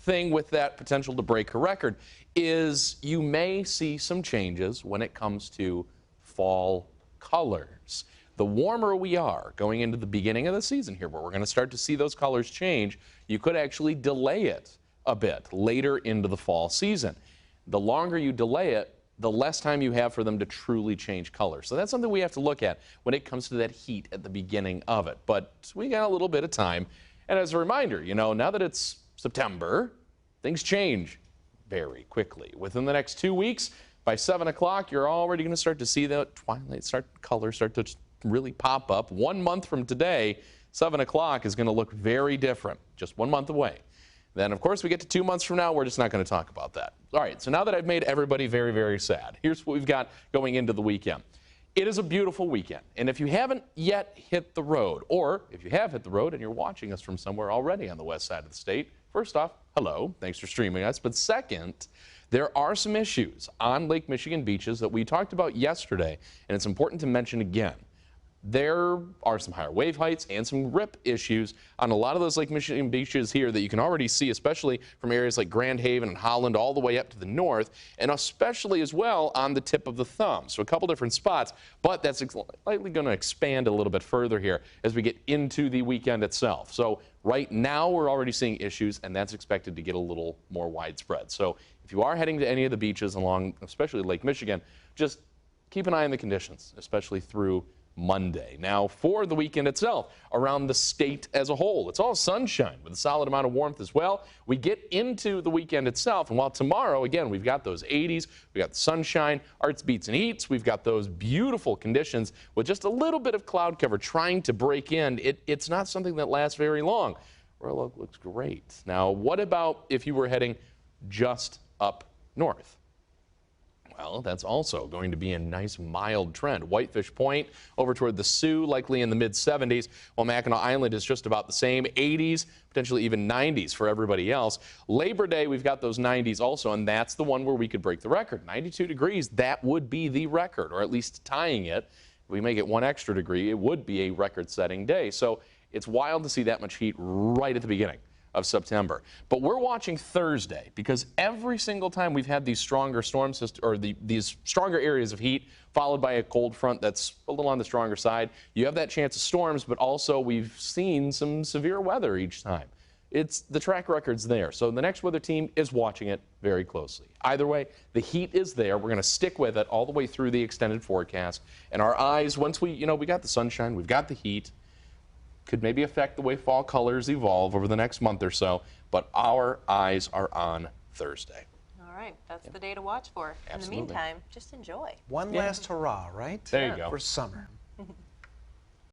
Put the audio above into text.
thing with that potential to break a record is you may see some changes when it comes to fall colors. The warmer we are going into the beginning of the season here, where we're going to start to see those colors change, you could actually delay it a bit later into the fall season. The longer you delay it, the less time you have for them to truly change color. So that's something we have to look at when it comes to that heat at the beginning of it. But we got a little bit of time. And as a reminder, you know, now that it's September, things change very quickly. Within the next 2 weeks, by 7 o'clock, you're already going to start to see the twilight colors start to really pop up. 1 month from today, 7 o'clock is going to look very different, just 1 month away. Then, of course, we get to 2 months from now, we're just not going to talk about that. All right, so now that I've made everybody very, very sad, here's what we've got going into the weekend. It is a beautiful weekend, and if you haven't yet hit the road, or if you have hit the road and you're watching us from somewhere already on the west side of the state, first off, hello, thanks for streaming us. But second, there are some issues on Lake Michigan beaches that we talked about yesterday, and it's important to mention again. There are some higher wave heights and some rip issues on a lot of those Lake Michigan beaches here that you can already see, especially from areas like Grand Haven and Holland all the way up to the north, and especially as well on the tip of the thumb. So a couple different spots, but that's likely going to expand a little bit further here as we get into the weekend itself. So right now we're already seeing issues, and that's expected to get a little more widespread. So if you are heading to any of the beaches along, especially Lake Michigan, just keep an eye on the conditions, especially through Monday. Now, for the weekend itself, around the state as a whole, it's all sunshine with a solid amount of warmth as well. We get into the weekend itself, and while tomorrow, again, we've got those 80s, we got the sunshine, arts, beats, and eats, we've got those beautiful conditions with just a little bit of cloud cover trying to break in. It's not something that lasts very long. Well, it looks great. Now, what about if you were heading just up north? Well, that's also going to be a nice mild trend. Whitefish Point over toward the Sioux, likely in the mid-70s, while Mackinac Island is just about the same, 80s, potentially even 90s for everybody else. Labor Day, we've got those 90s also, and that's the one where we could break the record. 92 degrees, that would be the record, or at least tying it. If we make it 1 extra degree, it would be a record-setting day. So it's wild to see that much heat right at the beginning of September. But we're watching Thursday because every single time we've had these stronger storm systems, or these stronger areas of heat followed by a cold front that's a little on the stronger side, you have that chance of storms, but also we've seen some severe weather each time. It's the track record's there. So the next weather team is watching it very closely. Either way, the heat is there. We're going to stick with it all the way through the extended forecast. And our eyes, once we got the sunshine, we've got the heat, could maybe affect the way fall colors evolve over the next month or so, but our eyes are on Thursday. All right, that's the day to watch for. Absolutely. In the meantime, just enjoy. One last hurrah, right? There you go. For summer.